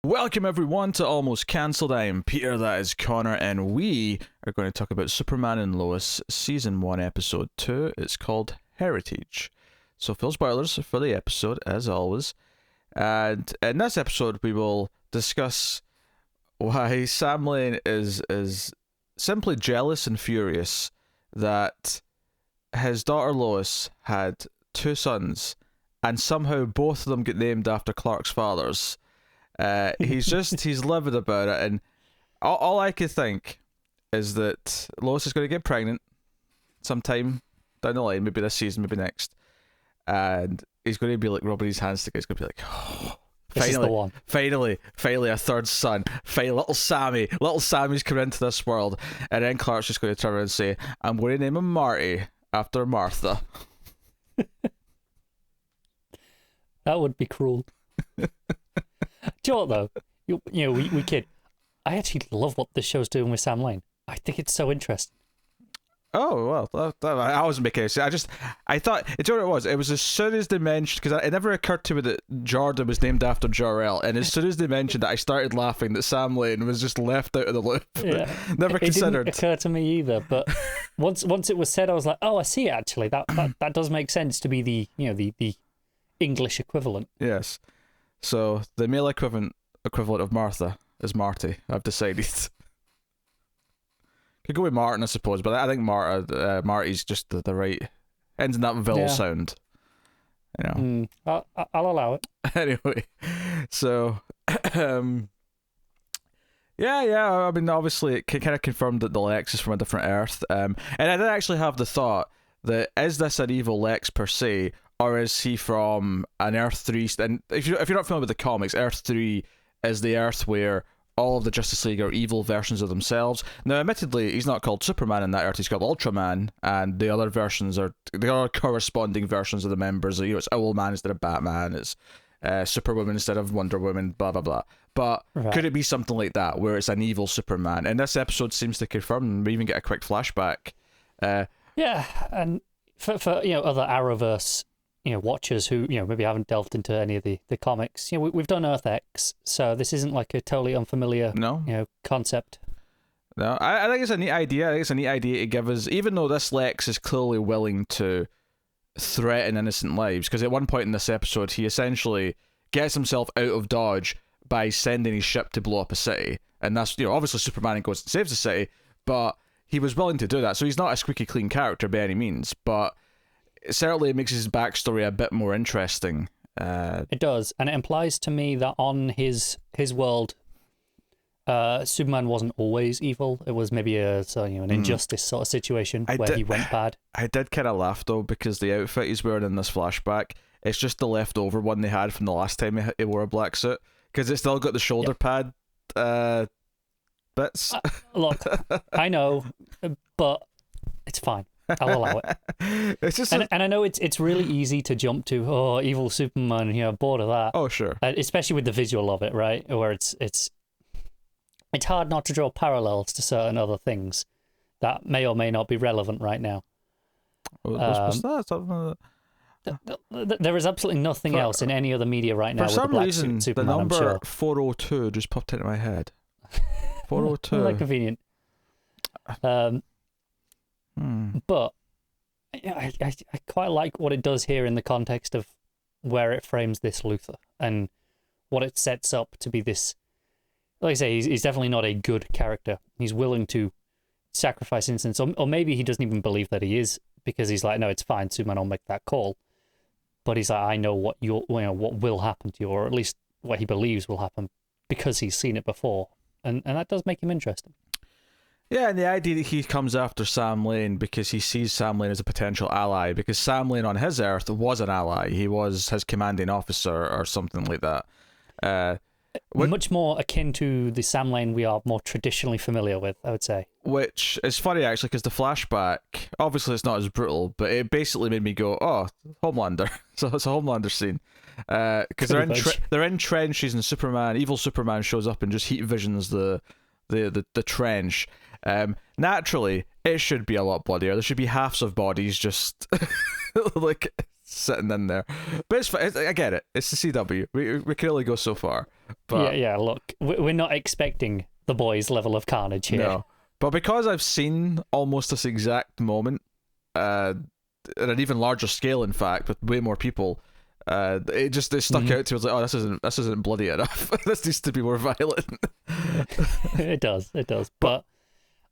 Welcome everyone to Almost Cancelled. I am Peter, that is Connor, and we are going to talk about Superman and Lois Season 1 Episode 2. It's called Heritage. So full spoilers for the episode, as always. And in this episode we will discuss why Sam Lane is simply jealous and furious that his daughter Lois had two sons, and somehow both of them get named after Clark's fathers. He's livid about it, and all I could think is that Lois is going to get pregnant sometime down the line, maybe this season, maybe next, and he's going to be like rubbing his hands together. He's going to be like, oh, finally, a third son. Finally, little Sammy's coming into this world. And then Clark's just going to turn around and say, I'm going to name him Marty after Martha. That would be cruel. Do you know what, though? You know, we kid. I actually love what this show's doing with Sam Lane. I think it's so interesting. Oh, well, I wasn't making it. I thought, do you know what it was? It was as soon as they mentioned, because it never occurred to me that Jordan was named after Jor-El, and as soon as they mentioned it, I started laughing that Sam Lane was just left out of the loop. Yeah. Never considered. It didn't occur to me either, but once it was said, I was like, oh, I see it, actually. That does make sense to be the English equivalent. Yes. So the male equivalent of Martha is Marty, I've decided. Could go with Martin, I suppose, but I think Marty's just the right ends in that vowel sound. You know. I'll allow it. Anyway, so yeah. I mean, obviously, it kind of confirmed that the Lex is from a different Earth. And I did actually have the thought that, is this an evil Lex per se, or is he from an Earth 3? And if you're not familiar with the comics, Earth 3 is the Earth where all of the Justice League are evil versions of themselves. Now, admittedly, he's not called Superman in that Earth, he's called Ultraman, and the other versions are corresponding versions of the members. You know, it's Owlman instead of Batman, it's Superwoman instead of Wonder Woman, blah, blah, blah. But could it be something like that, where it's an evil Superman? And this episode seems to confirm, we even get a quick flashback. Yeah, and for other Arrowverse watchers who maybe haven't delved into any of the comics, we've done Earth X, so this isn't like a totally unfamiliar concept. No, I think it's a neat idea. I think it's a neat idea to give us, even though this Lex is clearly willing to threaten innocent lives, because at one point in this episode he essentially gets himself out of Dodge by sending his ship to blow up a city, and that's obviously Superman goes and saves the city, but he was willing to do that, so he's not a squeaky clean character by any means, but certainly it makes his backstory a bit more interesting. It does, and it implies to me that on his world, Superman wasn't always evil. It was maybe an injustice sort of situation where he went bad. I did kind of laugh though, because the outfit he's wearing in this flashback, it's just the leftover one they had from the last time he wore a black suit, because it's still got the shoulder pad bits. Look, I know, but it's fine. I'll allow it. It's just and I know it's really easy to jump to evil Superman, bored of that. Oh sure. Especially with the visual of it, right? Where it's hard not to draw parallels to certain other things that may or may not be relevant right now. What's that? There is absolutely nothing else in any other media right now. For some reason, Superman, the number I'm sure. 402 just popped into my head. 402. Like convenient. But I quite like what it does here in the context of where it frames this Luthor and what it sets up to be this. Like I say, he's definitely not a good character. He's willing to sacrifice innocence, or maybe he doesn't even believe that he is, because he's like, no, it's fine, Superman, I'll make that call. But he's like, I know what what will happen to you, or at least what he believes will happen, because he's seen it before, and that does make him interesting. Yeah, and the idea that he comes after Sam Lane because he sees Sam Lane as a potential ally, because Sam Lane on his Earth was an ally. He was his commanding officer or something like that. Much more akin to the Sam Lane we are more traditionally familiar with, I would say. Which is funny, actually, because the flashback, obviously it's not as brutal, but it basically made me go, oh, Homelander. So it's a Homelander scene. Because they're in trenches, and evil Superman shows up and just heat visions the trench. Naturally, it should be a lot bloodier. There should be halves of bodies just like sitting in there. But it's fine. I get it. It's the CW. We can only go so far. But yeah. Look, we're not expecting the boys' level of carnage here. no. But because I've seen almost this exact moment, at an even larger scale, in fact, with way more people, it stuck out to me. I was like, oh, this isn't bloody enough. This needs to be more violent. It does. But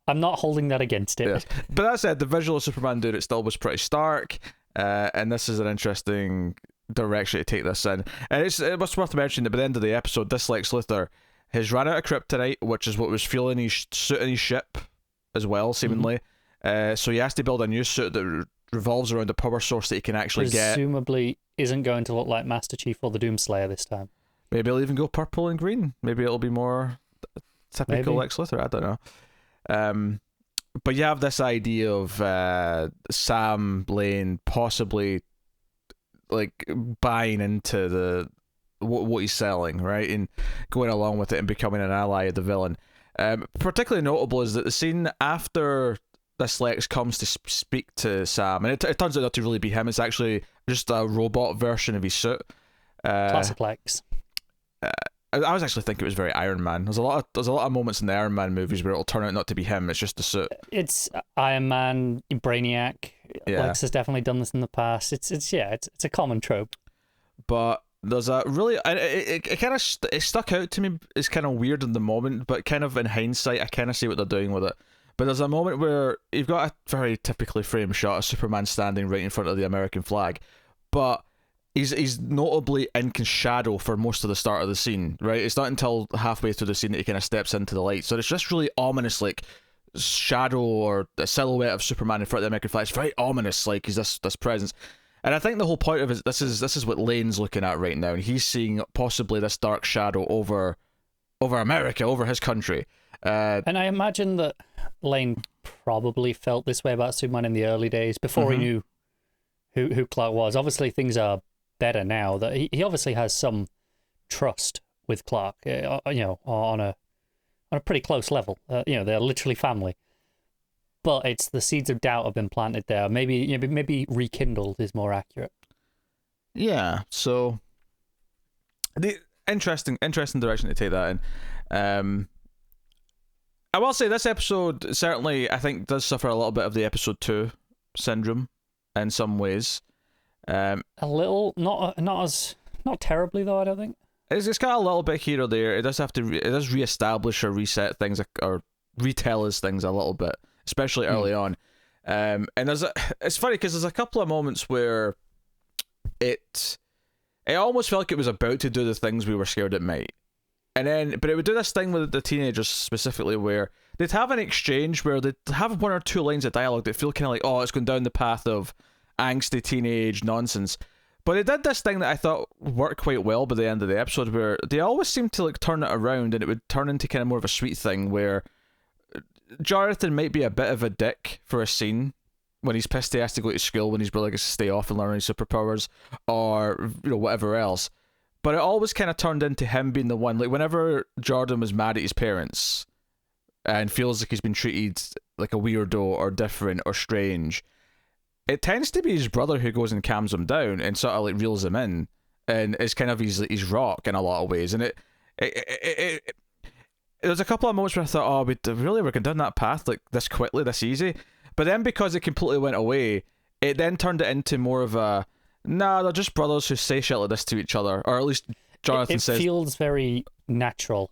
I'm not holding that against it. Yes. But that said, the visual of Superman doing it still was pretty stark, and this is an interesting direction to take this in. And it's worth mentioning that by the end of the episode, this Lex Luthor has ran out of kryptonite, which is what was fueling his suit in his ship as well, seemingly. So he has to build a new suit that revolves around a power source that he can actually Presumably isn't going to look like Master Chief or the Doomslayer this time. Maybe it'll even go purple and green. Maybe it'll be more typical Lex Luthor. I don't know. But you have this idea of Sam Lane possibly like buying into what he's selling, right, and going along with it and becoming an ally of the villain. Particularly notable is that the scene after this Lex comes to speak to Sam, and it turns out not to really be him. It's actually just a robot version of his suit. Classic Lex. I was actually thinking it was very Iron Man. There's a lot of moments in the Iron Man movies where it'll turn out not to be him. It's just the suit. It's Iron Man, Brainiac. Yeah. Lex has definitely done this in the past. It's a common trope. But there's a really it kind of it stuck out to me. It's kind of weird in the moment, but kind of in hindsight, I kind of see what they're doing with it. But there's a moment where you've got a very typically framed shot of Superman standing right in front of the American flag, but he's notably in shadow for most of the start of the scene, right? It's not until halfway through the scene that he kind of steps into the light. So it's just really ominous, like shadow or a silhouette of Superman in front of the American flag. It's very ominous, like he's this presence. And I think the whole point of it, this is what Lane's looking at right now, and he's seeing possibly this dark shadow over America, over his country. And I imagine that Lane probably felt this way about Superman in the early days before he knew who Clark was. Obviously, things are better now. That he obviously has some trust with Clark, on a pretty close level. They're literally family. But it's the seeds of doubt have been planted there. Maybe rekindled is more accurate. Yeah. So the interesting direction to take that in. I will say this episode certainly, I think, does suffer a little bit of the episode 2 syndrome in some ways. A little, not terribly though. I don't think it's got a little bit here or there. It does reestablish or reset things or retell us things a little bit, especially early on. And it's funny because there's a couple of moments where it almost felt like it was about to do the things we were scared it might. But it would do this thing with the teenagers specifically where they'd have an exchange where they'd have one or two lines of dialogue that feel kind of like, oh, it's going down the path of angsty teenage nonsense. But it did this thing that I thought worked quite well by the end of the episode where they always seemed to like turn it around and it would turn into kind of more of a sweet thing where Jonathan might be a bit of a dick for a scene when he's pissed he has to go to school, when his brother gets to stay off and learn his superpowers, or whatever else. But it always kind of turned into him being the one. Like whenever Jordan was mad at his parents and feels like he's been treated like a weirdo or different or strange, it tends to be his brother who goes and calms him down and sort of like reels him in, and is kind of his rock in a lot of ways. And there's a couple of moments where I thought, oh, we're going down that path like this quickly, this easy. But then because it completely went away, it then turned it into more of a, nah, they're just brothers who say shit like this to each other, or at least Jonathan says. It feels very natural.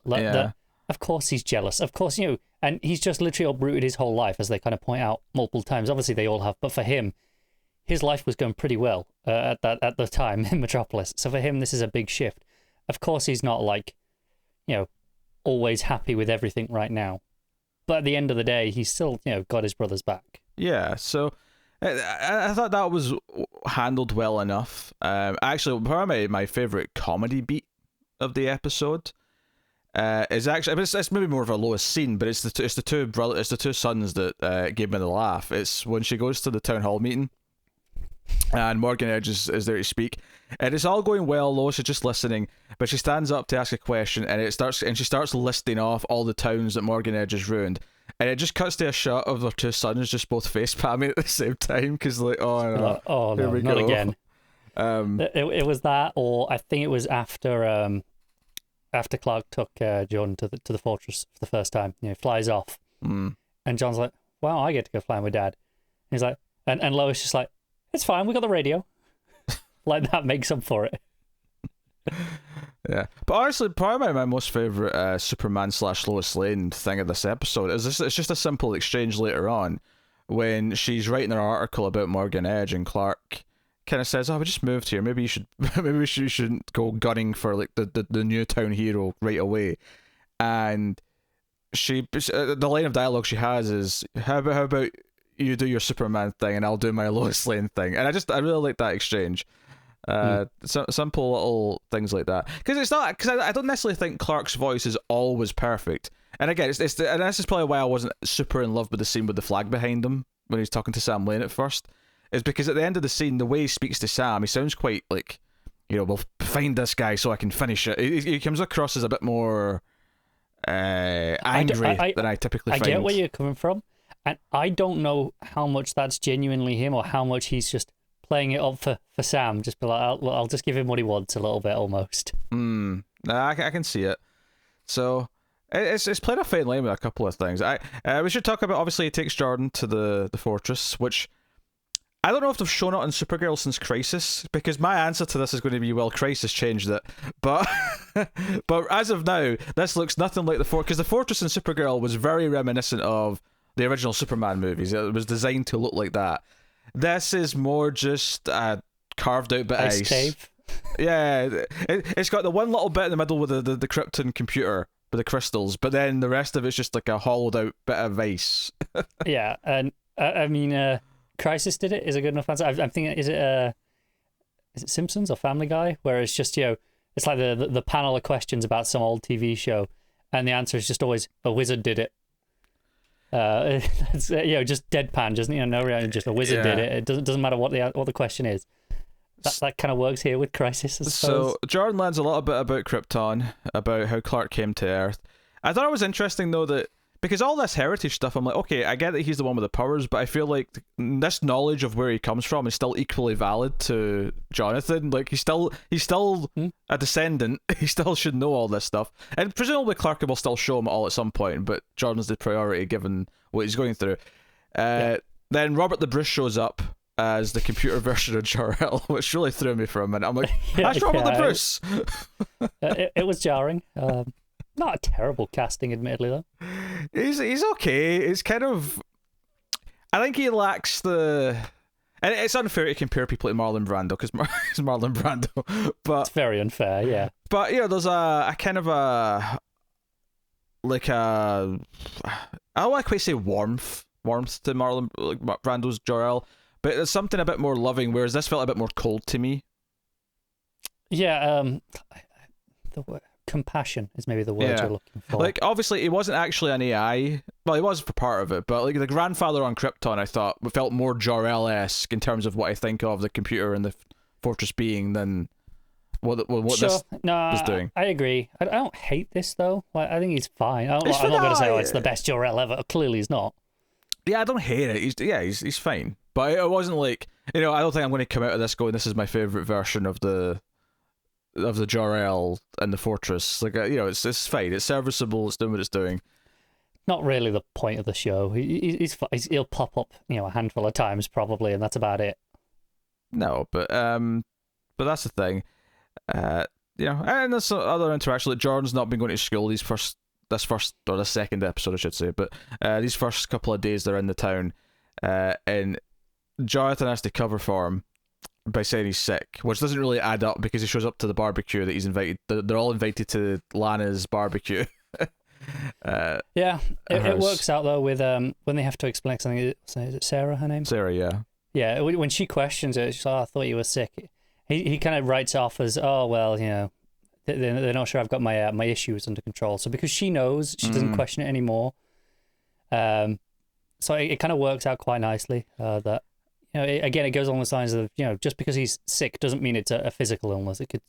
Of course he's jealous. Of course, and he's just literally uprooted his whole life, as they kind of point out multiple times. Obviously, they all have, but for him, his life was going pretty well at the time in Metropolis. So for him, this is a big shift. Of course, he's not like, always happy with everything right now. But at the end of the day, he's still, got his brother's back. Yeah, so I thought that was handled well enough. Actually, probably my favourite comedy beat of the episode is actually, it's maybe more of a Lois scene, but it's the two sons that gave me the laugh. It's when she goes to the town hall meeting and Morgan Edge is there to speak, and it's all going well. Lois is just listening, but she stands up to ask a question, and she starts listing off all the towns that Morgan Edge has ruined, and it just cuts to a shot of their two sons just both face palming at the same time because like, oh no, not again. It was that, or I think it was after Clark took John to the fortress for the first time. Flies off, and John's like, "Wow, I get to go flying with Dad." And he's like, and Lois just like, "It's fine, we got the radio." Like that makes up for it. Yeah, but honestly, probably my most favorite Superman / Lois Lane thing of this episode is it's just a simple exchange later on when she's writing her article about Morgan Edge, and Clark kind of says, "Oh, we just moved here. Maybe you shouldn't go gunning for like the new town hero right away." And the line of dialogue she has is, "How about you do your Superman thing and I'll do my Lois Lane thing," and I really like that exchange. Simple little things like that, because I don't necessarily think Clark's voice is always perfect, and again and this is probably why I wasn't super in love with the scene with the flag behind him when he's talking to Sam Lane at first, is because at the end of the scene, the way he speaks to Sam, he sounds quite like, we'll find this guy so I can finish it. He comes across as a bit more angry than I typically find. I get where you're coming from, and I don't know how much that's genuinely him or how much he's just playing it up for Sam. Just be like, I'll just give him what he wants a little bit, almost. I can see it. So it's played a fine line with a couple of things. We should talk about, obviously, he takes Jordan to the fortress, which I don't know if they've shown it on Supergirl since Crisis, because my answer to this is going to be, well, Crisis changed it, but but as of now, this looks nothing like the fortress, because the fortress in Supergirl was very reminiscent of the original Superman movies. It was designed to look like that. This is more just a carved out bit of ice. Cave. Yeah, it's got the one little bit in the middle with the Krypton computer with the crystals, but then the rest of it's just like a hollowed out bit of ice. Yeah, and I mean, Crisis did it. Is a good enough answer. I'm thinking, is it Simpsons or Family Guy, where it's just it's like the panel of questions about some old TV show, and the answer is just always a wizard did it. It's, just deadpan, just no reaction, just a wizard did it. It doesn't matter what the question is. That kind of works here with Crisis, I suppose. So Jordan learns a little bit about Krypton, about how Clark came to Earth. I thought it was interesting though that, because all this heritage stuff, I'm like, okay, I get that he's the one with the powers, but I feel like this knowledge of where he comes from is still equally valid to Jonathan. Like he's still a descendant. He still should know all this stuff, and presumably Clark will still show him all at some point. But Jordan's the priority given what he's going through. Then Robert the Bruce shows up as the computer version of Jor-El, which really threw me for a minute. I'm like, that's Robert the Bruce. It was jarring. Not a terrible casting, admittedly, though. He's okay. It's kind of, I think he lacks the, and it's unfair to compare people to Marlon Brando, because he's Marlon Brando, but it's very unfair, yeah. But there's a kind of I don't like quite say warmth to Marlon Brando's Jor-El, but there's something a bit more loving, whereas this felt a bit more cold to me. Yeah, the word compassion is maybe the word you're looking for. Like, obviously, he wasn't actually an AI. Well, he was for part of it, but like the grandfather on Krypton, I thought felt more Jor-El-esque in terms of what I think of the computer and the fortress being than what this was doing. I agree. I don't hate this though. Like, I think he's fine. I'm not going to say it's the best Jor-El ever. Clearly, he's not. Yeah, I don't hate it. He's fine. But it wasn't like, I don't think I'm going to come out of this going, this is my favorite version of the Jor-El and the fortress. Like, it's fine. It's serviceable. It's doing what it's doing. Not really the point of the show. He'll pop up, a handful of times probably, and that's about it. No, but that's the thing. And there's some other interaction. Like Jordan's not been going to school this second episode, I should say. But these first couple of days they're in the town, and Jonathan has to cover for him by saying he's sick, which doesn't really add up because he shows up to the barbecue that he's invited. They're all invited to Lana's barbecue. It works out though with when they have to explain something. Is it Sarah, her name? Sarah, yeah. Yeah, when she questions it, she's like, I thought you were sick. He kind of writes it off as, oh well, they're not sure I've got my issues under control. So because she knows, she doesn't question it anymore. So it kind of works out quite nicely that. Again, it goes along the lines of, just because he's sick doesn't mean it's a physical illness. It could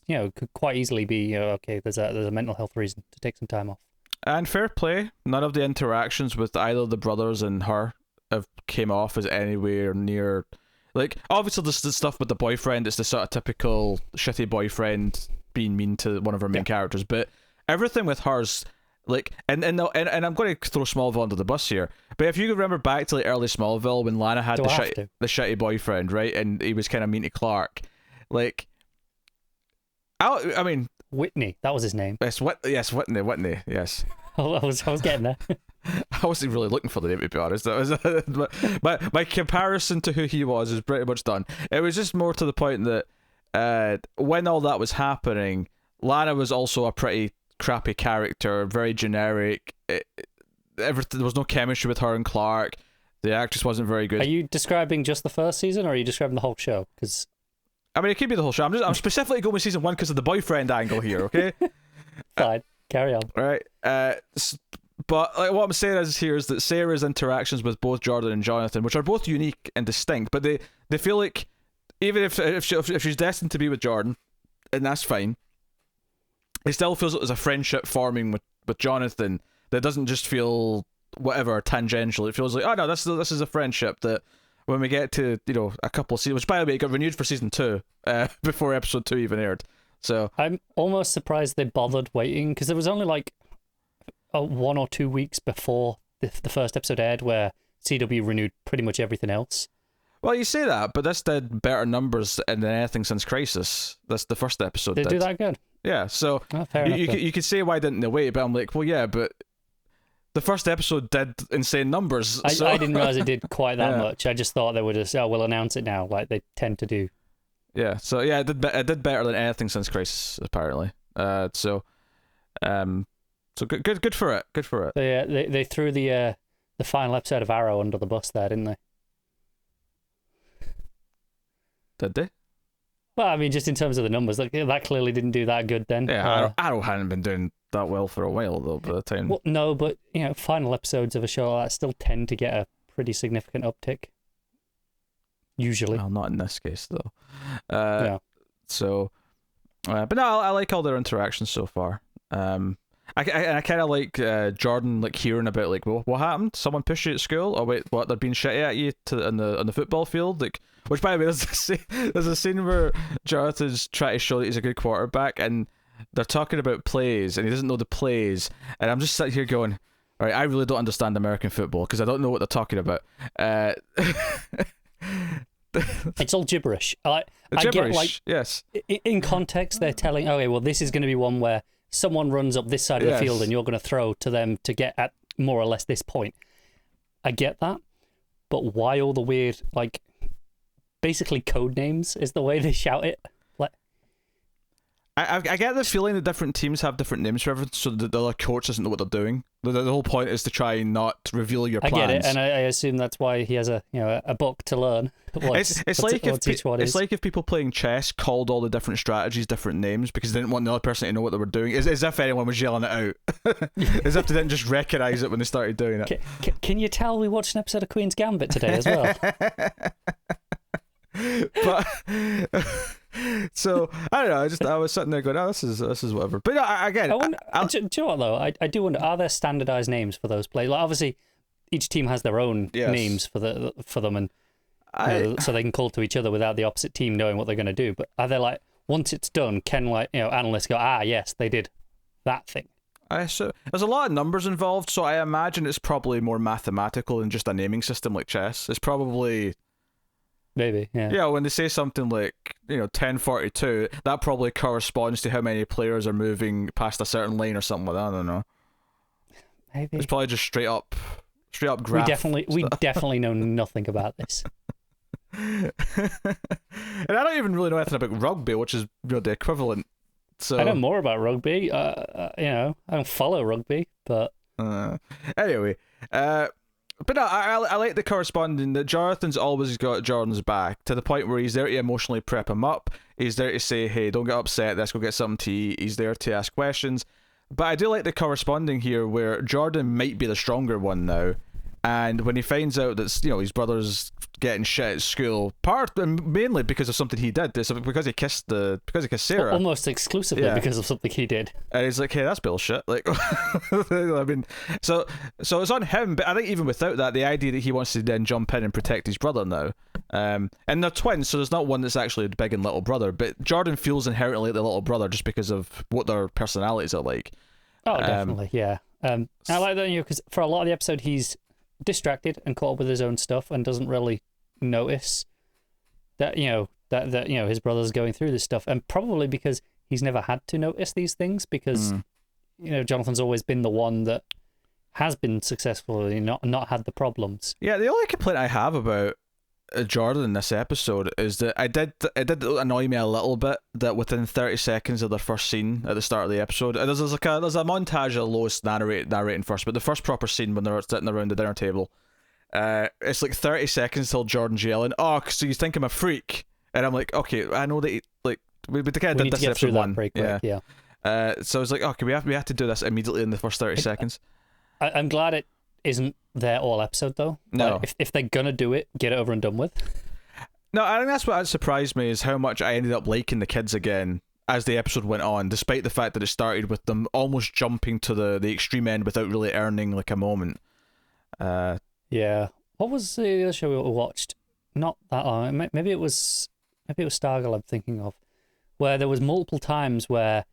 quite easily be, okay, there's a mental health reason to take some time off. And fair play, none of the interactions with either the brothers and her came off as anywhere near Like, obviously, there's the stuff with the boyfriend. It's the sort of typical shitty boyfriend being mean to one of her main characters. But everything with hers, like, and I'm going to throw Smallville under the bus here. But if you could remember back to the early Smallville when Lana had the shitty boyfriend, right, and he was kind of mean to Clark, like, I mean, Whitney, that was his name. Yes, Whitney. Yes. I was getting there. I wasn't really looking for the name, to be honest. That was my comparison to who he was is pretty much done. It was just more to the point that when all that was happening, Lana was also a pretty crappy character, very generic. There was no chemistry with her and Clark. The actress wasn't very good. Are you describing just the first season, or are you describing the whole show? Because I mean, it could be the whole show. I'm specifically going with season 1 because of the boyfriend angle here. Okay. Fine, carry on. All right. But like, what I'm saying is that Sarah's interactions with both Jordan and Jonathan, which are both unique and distinct, but they feel like even if she's destined to be with Jordan, and that's fine, it still feels like there's a friendship forming with Jonathan that doesn't just feel whatever tangential. It feels like, oh no, this is a friendship that when we get to a couple of seasons, which by the way it got renewed for season 2 before episode 2 even aired. So I'm almost surprised they bothered waiting, because there was only like 1 or 2 weeks before the first episode aired where CW renewed pretty much everything else. Well, you say that, but this did better numbers than anything since Crisis. That's the first episode. Did it do that good? Yeah, so you could say why didn't they wait, but I'm like, well, yeah, but the first episode did insane numbers. So. I didn't realize it did quite that much. I just thought they would just, we'll announce it now, like they tend to do. Yeah, so yeah, it did better than anything since Crisis, apparently. So good for it. Good for it. They threw the final episode of Arrow under the bus there, didn't they? Did they? Well, I mean, just in terms of the numbers, that clearly didn't do that good then. Yeah, Arrow hadn't been doing that well for a while though by the time. Well, no, but final episodes of a show like that still tend to get a pretty significant uptick. Usually. Well, not in this case though. Yeah. So, but no, I like all their interactions so far. I kind of like Jordan hearing about well, what happened? Someone pushed you at school? Oh wait, what? They're being shitty at you on the football field? Which by the way, there's a scene where Jonathan's trying to show that he's a good quarterback, and they're talking about plays, and he doesn't know the plays, and I'm just sitting here going, all right, I really don't understand American football because I don't know what they're talking about. It's all gibberish. I gibberish, get, yes. In context, they're telling, okay, well, this is going to be one where someone runs up this side of the field and you're going to throw to them to get at more or less this point. I get that, but why all the weird, basically code names is the way they shout it? I get the feeling that different teams have different names for everything, so the other coach doesn't know what they're doing. The whole point is to try and not reveal your plans. I get it, and I assume that's why he has a book to learn. It's like if people playing chess called all the different strategies different names because they didn't want the other person to know what they were doing. As if anyone was yelling it out. As if they didn't just recognise it when they started doing it. Can you tell we watched an episode of Queen's Gambit today as well? But so I don't know. I was sitting there going, "Oh, this is whatever." But again, do you know what though? I do wonder: are there standardized names for those players? Obviously, each team has their own names for them, and so they can call to each other without the opposite team knowing what they're going to do. But are there once it's done, can analysts go, yes, they did that thing? So there's a lot of numbers involved, so I imagine it's probably more mathematical than just a naming system like chess. It's probably. Maybe, yeah. Yeah, when they say something like 1042, that probably corresponds to how many players are moving past a certain lane or something like that. I don't know. Maybe it's probably just straight up graph. We definitely know nothing about this. And I don't even really know anything about rugby, which is the equivalent. So I know more about rugby. I don't follow rugby, but anyway. But no, I like the corresponding that Jonathan's always got Jordan's back to the point where he's there to emotionally prep him up. He's there to say, hey, don't get upset, let's go get something to eat. He's there to ask questions. But I do like the corresponding here where Jordan might be the stronger one now, And when he finds out that his brother's getting shit at school, mainly because of something he did, because he kissed Sarah, almost exclusively because of something he did. And he's like, "Hey, that's bullshit." Like, I mean, so it's on him. But I think even without that, the idea that he wants to then jump in and protect his brother now, and they're twins, so there's not one that's actually the big and little brother. But Jordan feels inherently like the little brother just because of what their personalities are like. Oh, definitely, yeah. I like that, because for a lot of the episode, he's distracted and caught up with his own stuff and doesn't really notice that his brother's going through this stuff, and probably because he's never had to notice these things, because Jonathan's always been the one that has been successfully not had the problems. Yeah, the only complaint I have about Jordan in this episode is that it did annoy me a little bit that within 30 seconds of the first scene at the start of the episode, there's a montage of Lois narrating first, but the first proper scene when they're sitting around the dinner table, it's like 30 seconds till Jordan's yelling, "Oh, so you think I'm a freak?" And I'm like, okay, I know that we kind of did this episode one, yeah. So it's like, okay, we have to do this immediately in the first 30 seconds. I'm glad it isn't there all episode though. No, if they're gonna do it, get it over and done with. No, I think that's what surprised me, is how much I ended up liking the kids again as the episode went on, despite the fact that it started with them almost jumping to the extreme end without really earning like a moment. Yeah. What was the other show we watched? Not that long. Maybe it was Stargirl I'm thinking of, where there was multiple times where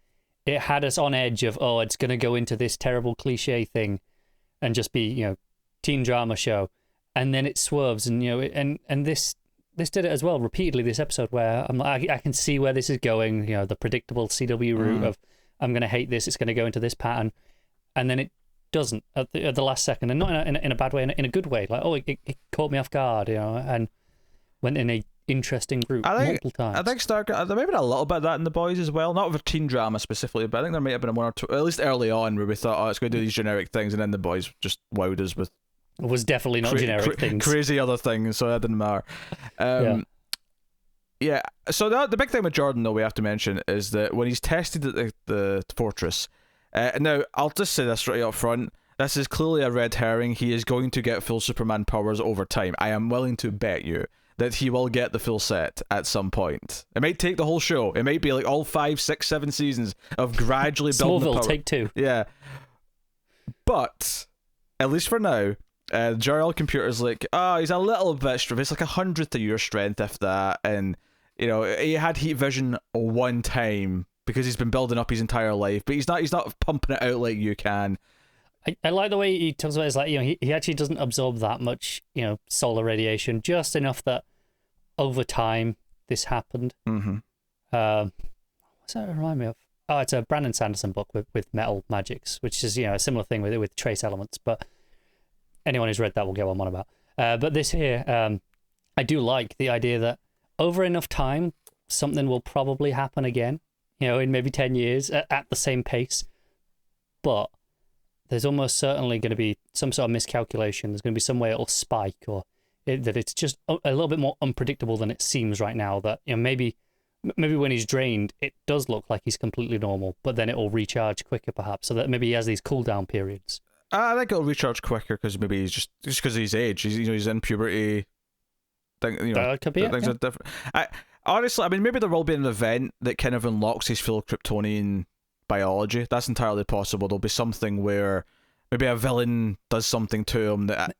it had us on edge of, oh, it's gonna go into this terrible cliche thing and just be, teen drama show, and then it swerves, and and this did it as well repeatedly this episode, where I'm like, I can see where this is going, the predictable CW route of, I'm gonna hate this, it's gonna go into this pattern, and then it doesn't at the last second, and not in a bad way, in a good way, like, oh, it caught me off guard, and went in a interesting route multiple times. I think Stargirl, there may have been a little bit of that in The Boys as well, not with teen drama specifically, but I think there might have been one or two, at least early on, where we thought, oh, it's going to do these generic things, and then The Boys just wowed us with it was definitely not generic things, crazy other things, so that didn't matter. Yeah. So the big thing with Jordan, though, we have to mention, is that when he's tested at the fortress, now I'll just say this right up front, this is clearly a red herring. He is going to get full Superman powers over time. I am willing to bet you that he will get the full set at some point. It might take the whole show. It might be like all 5, 6, 7 seasons of gradually building the power. Smallville, take 2. Yeah. But, at least for now, Jor-El Computer's like, he's a little bit strong. It's like 100th of your strength, if that. And, he had heat vision one time because he's been building up his entire life, but he's not pumping it out like you can. I like the way he talks about it. It's like, he actually doesn't absorb that much, solar radiation, just enough that over time this happened. Mm-hmm. What's that remind me of? Oh, it's a Brandon Sanderson book with metal magics, which is, a similar thing with trace elements. But anyone who's read that will get what I'm on about. But this here, I do like the idea that over enough time, something will probably happen again, in maybe 10 years at the same pace. But there's almost certainly going to be some sort of miscalculation. There's going to be some way it'll spike, or that it's just a little bit more unpredictable than it seems right now. That maybe when he's drained, it does look like he's completely normal, but then it will recharge quicker, perhaps, so that maybe he has these cooldown periods. I think it'll recharge quicker because maybe he's just because of his age. He's in puberty. That could be things are different. Honestly, maybe there will be an event that kind of unlocks his full Kryptonian biology. That's entirely possible. There'll be something where maybe a villain does something to him that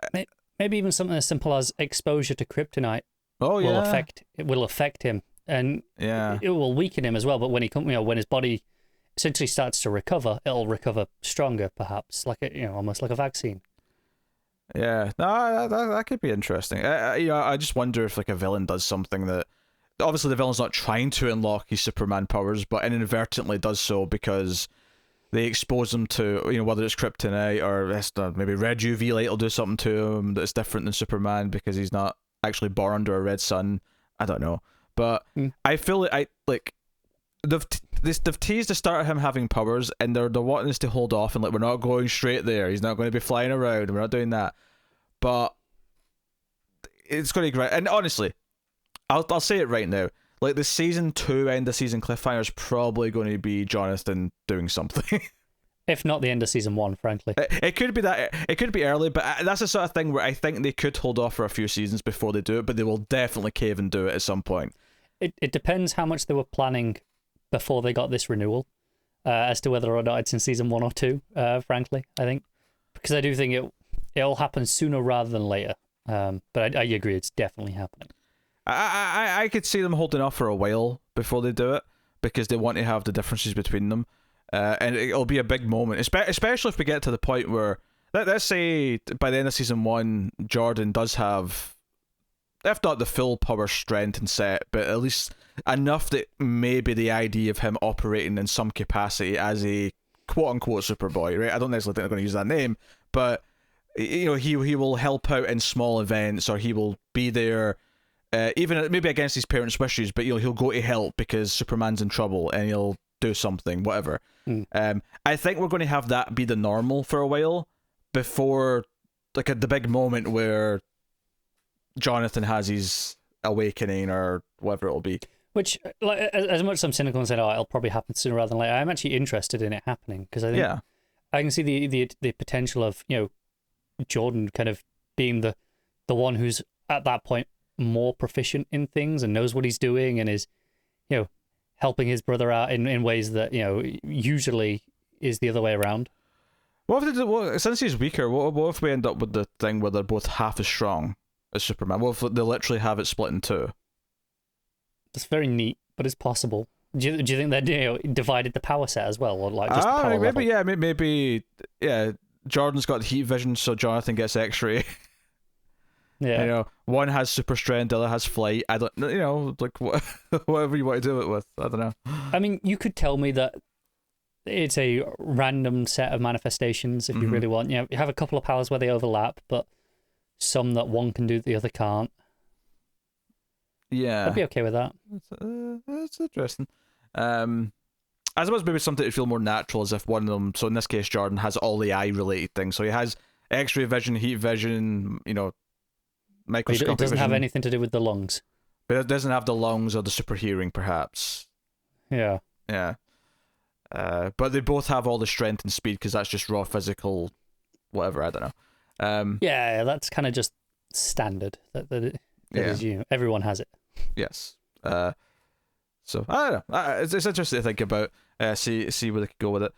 maybe even something as simple as exposure to kryptonite will affect him, and it will weaken him as well. But when when his body essentially starts to recover, it'll recover stronger, perhaps like almost like a vaccine. Yeah, no, that could be interesting. I just wonder if like a villain does something that. Obviously, the villain's not trying to unlock his Superman powers, but inadvertently does so because they expose him to, whether it's kryptonite or maybe red UV light will do something to him that's different than Superman because he's not actually born under a red sun. I don't know, but I feel they've teased the start of him having powers, and they're wanting us to hold off and we're not going straight there. He's not going to be flying around. We're not doing that, but it's going to be great. And honestly, I'll say it right now. Like the season 2 end of season cliffhanger is probably going to be Jonathan doing something. If not the end of season 1, frankly. It could be that. It could be early, but that's the sort of thing where I think they could hold off for a few seasons before they do it, but they will definitely cave and do it at some point. It depends how much they were planning before they got this renewal, as to whether or not it's in season 1 or 2, frankly, I think. Because I do think it'll happen sooner rather than later. But I agree, it's definitely happening. I could see them holding off for a while before they do it, because they want to have the differences between them. And it'll be a big moment, especially if we get to the point where, let's say by the end of season 1, Jordan does have, if not the full power, strength and set, but at least enough that maybe the idea of him operating in some capacity as a quote-unquote Superboy, right? I don't necessarily think they're going to use that name, but he will help out in small events, or he will be there, even maybe against his parents' wishes, but he'll go to help because Superman's in trouble, and he'll do something, whatever. I think we're going to have that be the normal for a while before, like, the big moment where Jonathan has his awakening or whatever it'll be. Which, like, as much as I'm cynical and saying, it'll probably happen sooner rather than later, I'm actually interested in it happening, because I think I can see the potential of, Jordan kind of being the one who's at that point more proficient in things and knows what he's doing and is, helping his brother out in ways that, usually is the other way around. What if they do, since he's weaker, what if we end up with the thing where they're both half as strong as Superman? What if they literally have it split in two? That's very neat, but it's possible. Do you think they divided the power set as well, or like just the power maybe level? maybe Jordan's got heat vision, so Jonathan gets X-ray. Yeah, one has super strength, the other has flight. I don't, like whatever you want to do it with. I don't know. I mean, you could tell me that it's a random set of manifestations if you really want. You have a couple of powers where they overlap, but some that one can do that the other can't. Yeah, I'd be okay with that. That's interesting. I suppose maybe something to feel more natural, as if one of them, so in this case Jordan, has all the eye related things. So he has X-ray vision, heat vision, microscopic It doesn't vision, have anything to do with the lungs. but it doesn't have the lungs or the super hearing, perhaps. Yeah. But they both have all the strength and speed, because that's just raw physical whatever, I don't know. Yeah, that's kind of just standard. That is, everyone has it. Yes. So I don't know. It's interesting to think about. See where they could go with it.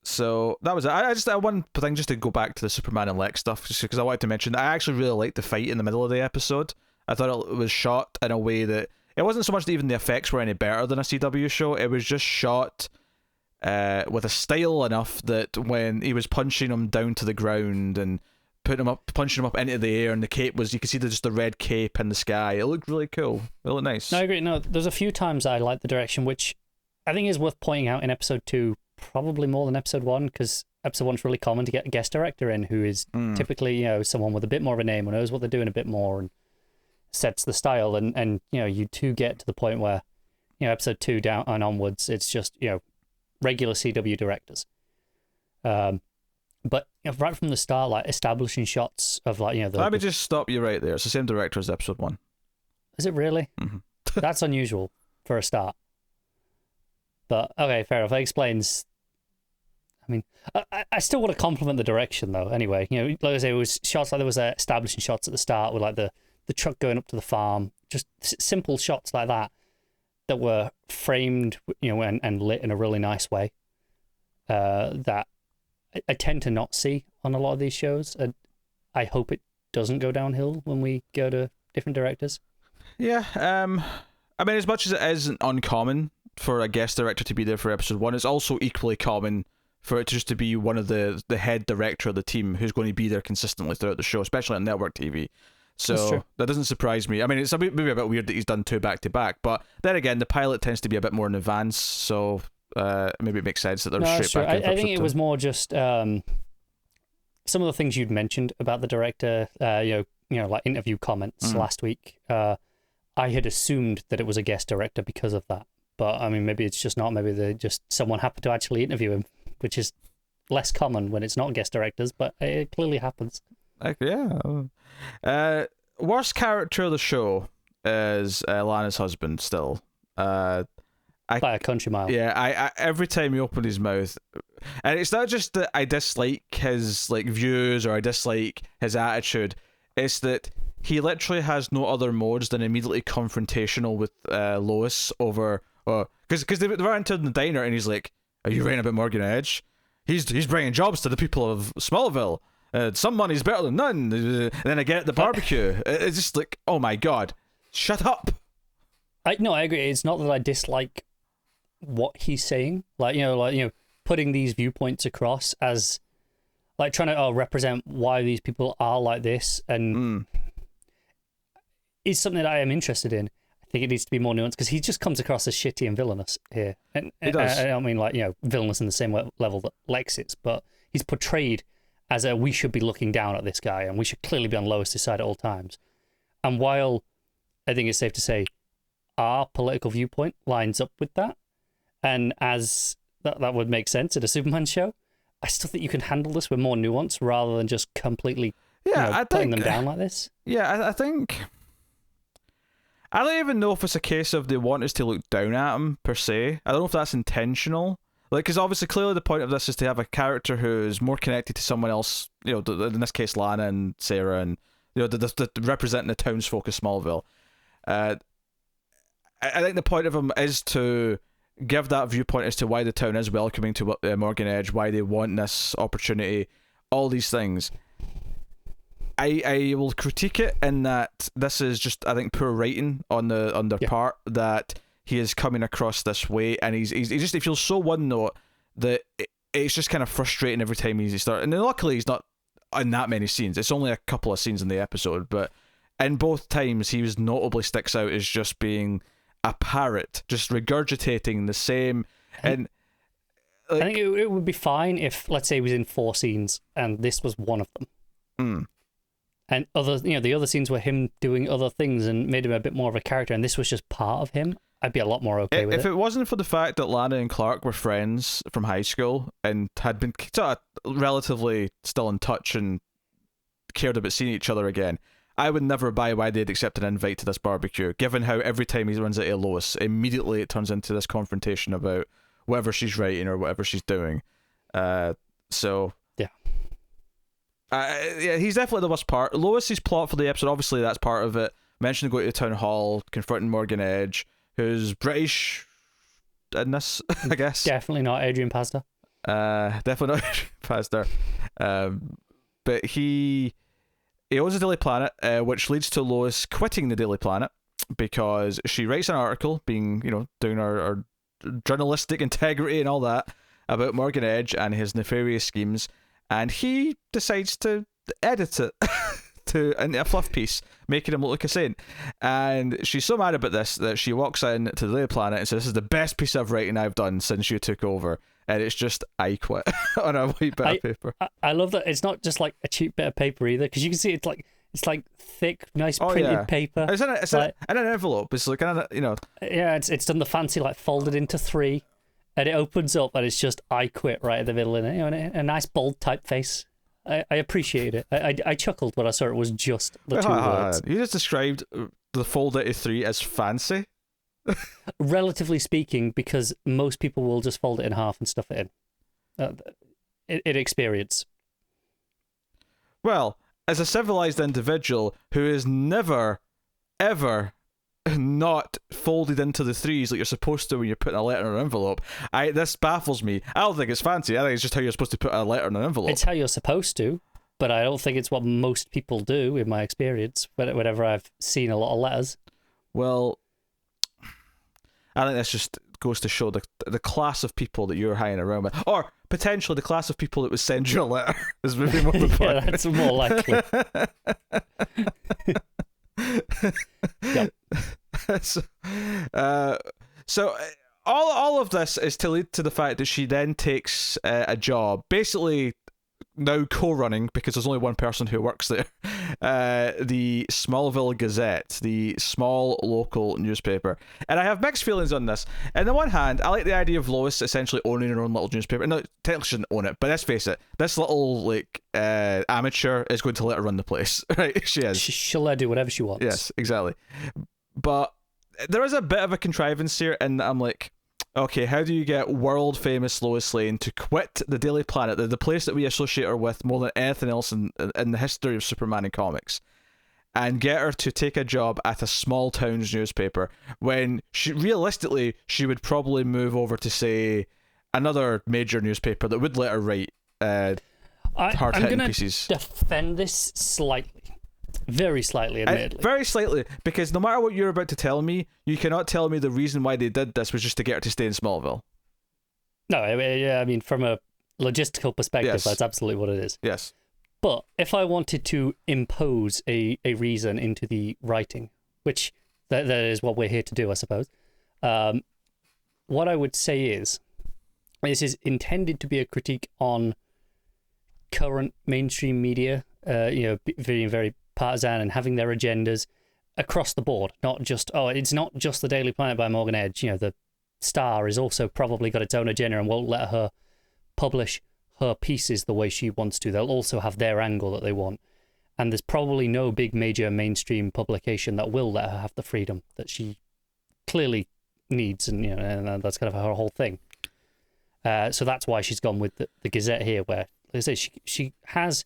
So that was it. I just one thing, just to go back to the Superman and Lex stuff, just because I wanted to mention, I actually really liked the fight in the middle of the episode. I thought it was shot in a way that it wasn't so much that even the effects were any better than a CW show. It was just shot with a style enough that when he was punching him down to the ground and punching him up into the air, and the cape was, you could see just the red cape in the sky. It looked really cool. It looked nice. No, I agree. No, there's a few times I like the direction, which I think is worth pointing out in episode 2, probably more than episode 1, because episode 1's really common to get a guest director in who is typically, someone with a bit more of a name, who knows what they're doing a bit more and sets the style. And you two get to the point where, episode 2 down and onwards, it's just, regular CW directors. But right from the start, like establishing shots of like, Let me just stop you right there. It's the same director as episode 1. Is it really? Mm-hmm. That's unusual for a start. But okay, fair enough. That explains. I mean, I still want to compliment the direction though. Anyway, like I say, it was shots like there was establishing shots at the start with like the truck going up to the farm, just simple shots like that were framed, and lit in a really nice way. That I tend to not see on a lot of these shows, and I hope it doesn't go downhill when we go to different directors. Yeah, I mean, as much as it isn't uncommon for a guest director to be there for episode 1, it's also equally common for it just to be one of the head director of the team who's going to be there consistently throughout the show, especially on network TV. So that doesn't surprise me. I mean, it's maybe a bit weird that he's done 2 back to back, but then again, the pilot tends to be a bit more in advance, so maybe it makes sense that they're straight back in for I think episode it 2. was more just some of the things you'd mentioned about the director, like interview comments last week. I had assumed that it was a guest director because of that, but I mean, maybe it's just not. Maybe they just someone happened to actually interview him, which is less common when it's not guest directors, but it clearly happens. Worst character of the show is Lana's husband still. by a country mile. Yeah, I every time he opened his mouth, and it's not just that I dislike his like views or I dislike his attitude. It's that he literally has no other modes than immediately confrontational with Lois over because they were entering the diner and he's like, "Are you writing about Morgan Edge? He's bringing jobs to the people of Smallville. Some money's better than none." And then again at the barbecue, it's just like, oh my god, shut up. I agree. It's not that I dislike what he's saying, putting these viewpoints across as like trying to represent why these people are like this, and is something that I am interested in. I think it needs to be more nuanced because he just comes across as shitty and villainous here, and he does. I don't mean villainous in the same level that Lex is, but he's portrayed as we should be looking down at this guy and we should clearly be on Lois' side at all times. And while I think it's safe to say our political viewpoint lines up with that, and as that would make sense in a Superman show, I still think you can handle this with more nuance rather than just completely putting them down like this. Yeah, I think... I don't even know if it's a case of they want us to look down at him, per se. I don't know if that's intentional. Like, because obviously, clearly the point of this is to have a character who's more connected to someone else, in this case, Lana and Sarah, and, the representing the townsfolk of Smallville. I think the point of him is to give that viewpoint as to why the town is welcoming to Morgan Edge, why they want this opportunity, all these things. I will critique it in that this is just, I think, poor writing on their part, that he is coming across this way, and he feels so one note that it's just kind of frustrating every time he starts. And then luckily he's not in that many scenes. It's only a couple of scenes in the episode, but in both times he was notably sticks out as just being a parrot, just regurgitating the same. And I think it would be fine if, let's say, he was in 4 scenes and this was one of them. And the other scenes were him doing other things and made him a bit more of a character, and this was just part of him. I'd be a lot more okay with it. If it wasn't for the fact that Lana and Clark were friends from high school and had been sort of relatively still in touch and cared about seeing each other again, I would never buy why they'd accept an invite to this barbecue, given how every time he runs into Lois, immediately it turns into this confrontation about whatever she's writing or whatever she's doing. Yeah, he's definitely the worst part. Lois's plot for the episode, obviously that's part of it. Mentioned going to the town hall, confronting Morgan Edge, who's British in this, I guess. Definitely not Adrian Pasdar. Definitely not Adrian Pasdar. But he owns a Daily Planet, which leads to Lois quitting the Daily Planet because she writes an article, being, doing our journalistic integrity and all that, about Morgan Edge and his nefarious schemes. And he decides to edit it into a fluff piece, making him look like a saint. And she's so mad about this that she walks in to the Daily Planet and says, "This is the best piece of writing I've done since you took over." And it's just, "I quit," on a white bit of paper. I love that it's not just like a cheap bit of paper either, because you can see it's like thick, nice printed paper. It's in an envelope. It's like, Yeah, it's done the fancy, like folded into 3. And it opens up and it's just "I quit" right at the middle, and a nice bold typeface. I appreciate it. I chuckled when I saw it was just the 2 words. You just described the fold into 3 as fancy? Relatively speaking, because most people will just fold it in half and stuff it in. Experience. Well, as a civilized individual who is never, ever not folded into the 3s like you're supposed to when you're putting a letter in an envelope, this baffles me. I don't think it's fancy. I think it's just how you're supposed to put a letter in an envelope. It's how you're supposed to, but I don't think it's what most people do, in my experience, whenever I've seen a lot of letters. Well, I think this just goes to show the class of people that you're hanging around with, or potentially the class of people that would send you a letter is maybe more the point. Yeah, that's more likely. Yep. So all of this is to lead to the fact that she then takes a job, basically now co-running, because there's only one person who works there, the Smallville Gazette, the small local newspaper. And I have mixed feelings on this. On the one hand, I like the idea of Lois essentially owning her own little newspaper. No, technically she shouldn't own it, but let's face it, this little amateur is going to let her run the place, right? She is. She'll let her do whatever she wants. Yes, exactly. But there is a bit of a contrivance here, and I'm like, Okay, how do you get world famous Lois Lane to quit the Daily Planet, the place that we associate her with more than anything else in the history of Superman in comics, and get her to take a job at a small town's newspaper when she realistically she would probably move over to, say, another major newspaper that would let her write hard-hitting pieces? I'm going to defend this slightly. Very slightly, admittedly. Very slightly, because no matter what you're about to tell me, you cannot tell me the reason why they did this was just to get her to stay in Smallville. No, I mean, from a logistical perspective, Yes. That's absolutely what it is. Yes. But if I wanted to impose a reason into the writing, which that is what we're here to do, I suppose, what I would say is, this is intended to be a critique on current mainstream media, being very partisan and having their agendas across the board, not just, it's not just the Daily Planet by Morgan Edge. The Star has also probably got its own agenda and won't let her publish her pieces the way she wants to. They'll also have their angle that they want. And there's probably no big major mainstream publication that will let her have the freedom that she clearly needs, and that's kind of her whole thing. So that's why she's gone with the Gazette here, where, like I say, she has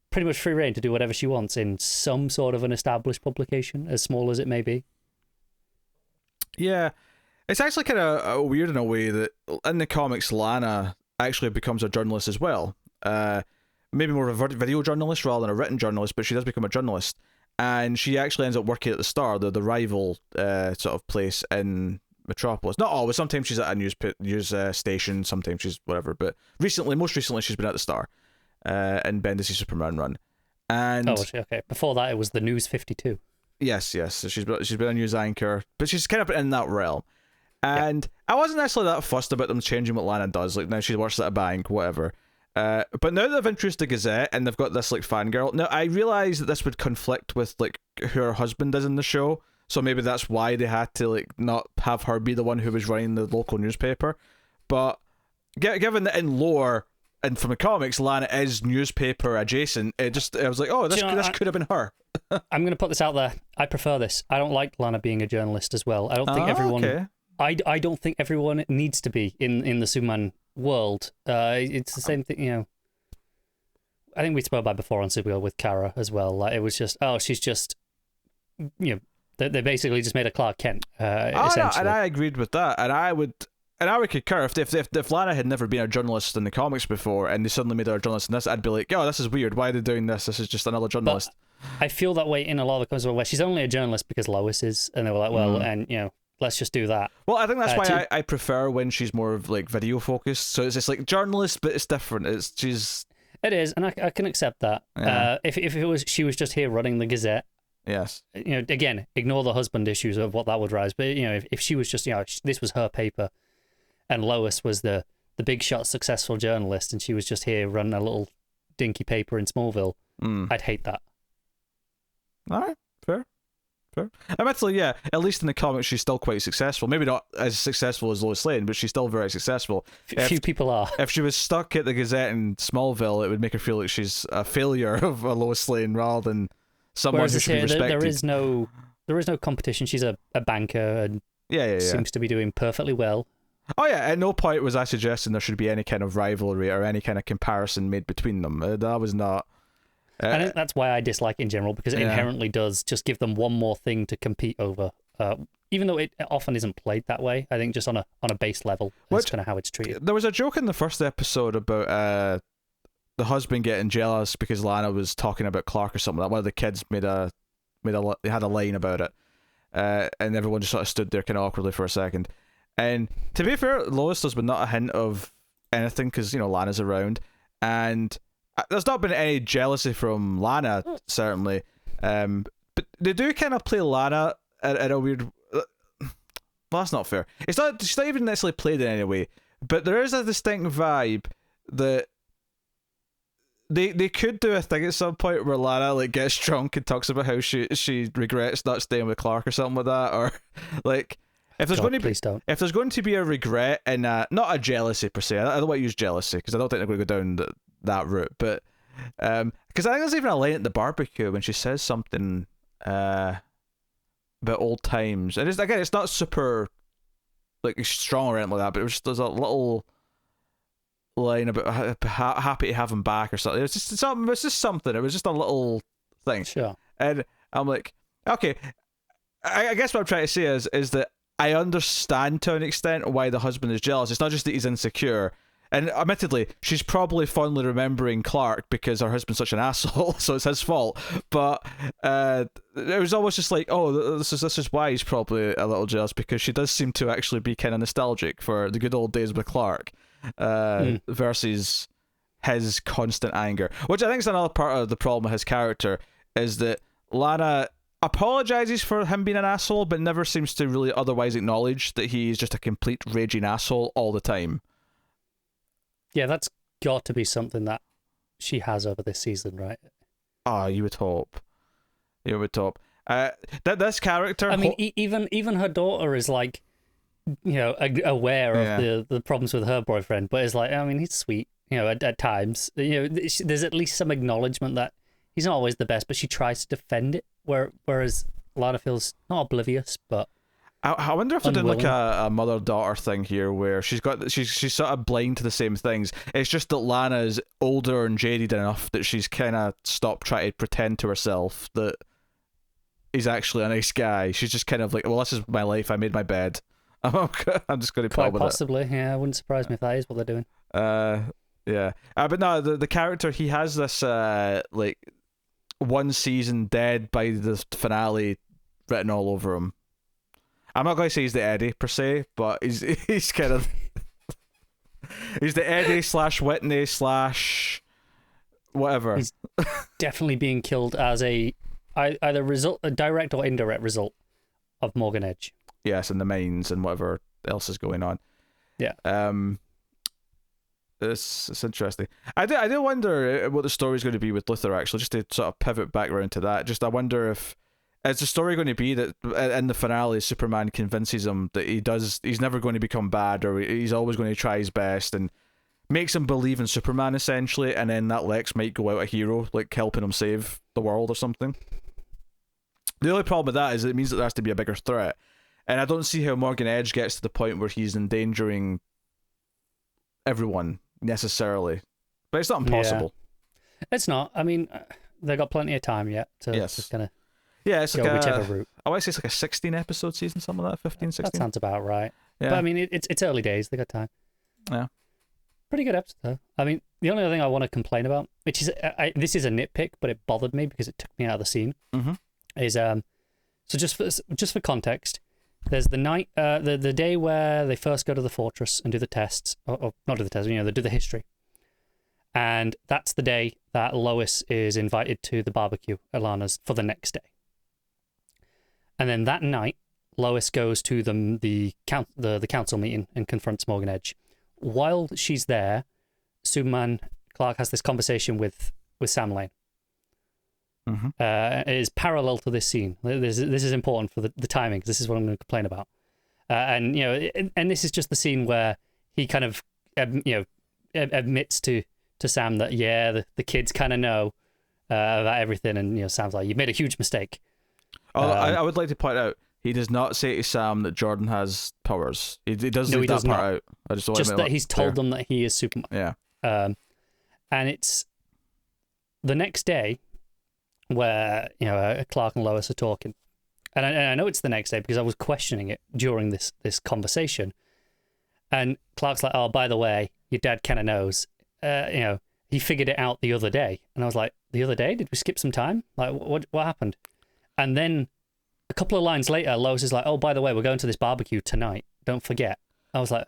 pretty much free reign to do whatever she wants in some sort of an established publication, as small as it may be. Yeah. It's actually kind of weird in a way that in the comics, Lana actually becomes a journalist as well. Maybe more of a video journalist rather than a written journalist, but she does become a journalist. And she actually ends up working at the Star, the rival sort of place in Metropolis. Not always. Sometimes she's at a news station. Sometimes she's whatever. But most recently, she's been at the Star in Bendis' Superman run. And okay. Before that, it was the News 52. Yes. So she's been a news anchor, but she's kind of in that realm. And I wasn't necessarily that fussed about them changing what Lana does. Like, now she works at a bank, whatever. But now they've introduced the Gazette and they've got this like fangirl. Now I realize that this would conflict with like who her husband is in the show, so maybe that's why they had to like not have her be the one who was running the local newspaper. But given that in lore and from the comics, Lana is newspaper adjacent, I was like, oh, this could have been her. I'm going to put this out there. I prefer this. I don't like Lana being a journalist as well. I don't think everyone. Okay. I don't think everyone needs to be in the Superman world. It's the same thing, I think we spoke about before on Supergirl with Kara as well. Like, it was just, she's just, they basically just made a Clark Kent, essentially. No, and I agreed with that, and I would concur if Lana had never been a journalist in the comics before, and they suddenly made her a journalist in this, I'd be like, this is weird. Why are they doing this? This is just another journalist. But I feel that way in a lot of the comics where she's only a journalist because Lois is, and they were like, and let's just do that. Well, I think that's why I prefer when she's more of like video focused. So it's just like journalist, but it's different. It is, and I can accept that. Yeah. If it was she was just here running the Gazette. Yes. Again, ignore the husband issues of what that would rise. But if she was just this was her paper, and Lois was the big shot successful journalist, and she was just here running a little dinky paper in Smallville, I'd hate that. All right, fair. Admittedly, at least in the comics, she's still quite successful. Maybe not as successful as Lois Lane, but she's still very successful. Few people are. If she was stuck at the Gazette in Smallville, it would make her feel like she's a failure of a Lois Lane rather than someone who should be respected. There is no competition. She's a banker and seems to be doing perfectly well. Oh yeah, at no point was I suggesting there should be any kind of rivalry or any kind of comparison made between them. That was not... I think that's why I dislike it in general, because it inherently does just give them one more thing to compete over. Even though it often isn't played that way, I think just on a base level, that's kind of how it's treated. There was a joke in the first episode about the husband getting jealous because Lana was talking about Clark or something. Like one of the kids they had a line about it, and everyone just sort of stood there kind of awkwardly for a second. And to be fair, Lois does, but not a hint of anything because Lana's around, and there's not been any jealousy from Lana, certainly. But they do kind of play Lana in a weird... Well, that's not fair. She's not even necessarily played in any way, but there is a distinct vibe that they could do a thing at some point where Lana like gets drunk and talks about how she regrets not staying with Clark or something like that, or like... If there's going to be a regret and not a jealousy per se, I don't want to use jealousy because I don't think they're going to go down that route, but because I think there's even a line at the barbecue when she says something about old times, and it's not super like he's strong or anything like that, but it was just there's a little line about happy to have him back or something. It was just something. It was just something. It was just a little thing. Sure. And I'm like, okay, I guess what I'm trying to say is that I understand to an extent why the husband is jealous. It's not just that he's insecure. And admittedly, she's probably fondly remembering Clark because her husband's such an asshole, so it's his fault. But it was almost just like, oh, this is why he's probably a little jealous, because she does seem to actually be kind of nostalgic for the good old days with Clark, versus his constant anger. Which I think is another part of the problem with his character, is that Lana apologizes for him being an asshole, but never seems to really otherwise acknowledge that he's just a complete raging asshole all the time. Yeah, that's got to be something that she has over this season, right? Oh, you would hope. You would hope. This character... I mean, even her daughter is like, you know, aware of the problems with her boyfriend, but is like, I mean, he's sweet, you know, at times. You know, there's at least some acknowledgement that he's not always the best, but she tries to defend it, whereas Lana feels not oblivious, but I wonder if they're doing unwilling. like a mother-daughter thing here, where she's sort of blind to the same things. It's just that Lana is older and jaded enough that she's kind of stopped trying to pretend to herself that he's actually a nice guy. She's just kind of like, well, this is my life. I made my bed. I'm just going to put up with possibly, yeah. It wouldn't surprise me if that is what they're doing. Yeah. But no, the character, he has this like one season dead by the finale written all over him. I'm not going to say he's the Eddie per se, but he's kind of he's the Eddie / Whitney / whatever. He's definitely being killed as a direct or indirect result of Morgan Edge. Yes, and the mines and whatever else is going on. Yeah. It's interesting. I do wonder what the story's going to be with Luthor, actually, just to sort of pivot back around to that. Just I wonder if is the story going to be that in the finale Superman convinces him that he's never going to become bad, or he's always going to try his best, and makes him believe in Superman essentially, and then that Lex might go out a hero, like helping him save the world or something. The only problem with that is it means that there has to be a bigger threat, and I don't see how Morgan Edge gets to the point where he's endangering everyone necessarily, but it's not impossible. Yeah. It's not. I mean, they've got plenty of time yet to kind of it's go like whichever route. I want to say it's like a 16 episode season, something like that, 15, 16. That sounds about right. Yeah. But I mean, it's early days. They got time. Yeah. Pretty good episode though. I mean, the only other thing I want to complain about, which is this is a nitpick, but it bothered me because it took me out of the scene, is so just for context, there's the night, the day where they first go to the fortress and do the tests, or not do the tests, you know, they do the history. And that's the day that Lois is invited to the barbecue at Lana's for the next day. And then that night, Lois goes to the council meeting and confronts Morgan Edge. While she's there, Superman Clark has this conversation with Sam Lane. It is parallel to this scene. This is important for the timing, because this is what I'm going to complain about. And you know, and this is just the scene where he kind of admits to Sam that the kids kind of know about everything, and you know, Sam's like, "You made a huge mistake." I would like to point out, he does not say to Sam that Jordan has powers. He does leave that part out. I just that he's told them that he is Superman. Yeah. And it's the next day where, you know, Clark and Lois are talking, and I know it's the next day because I was questioning it during this conversation. And Clark's like, "Oh, by the way, your dad kind of knows. You know, he figured it out the other day." And I was like, "The other day? Did we skip some time? Like, what happened?" And then a couple of lines later, Lois is like, "Oh, by the way, we're going to this barbecue tonight. Don't forget." I was like,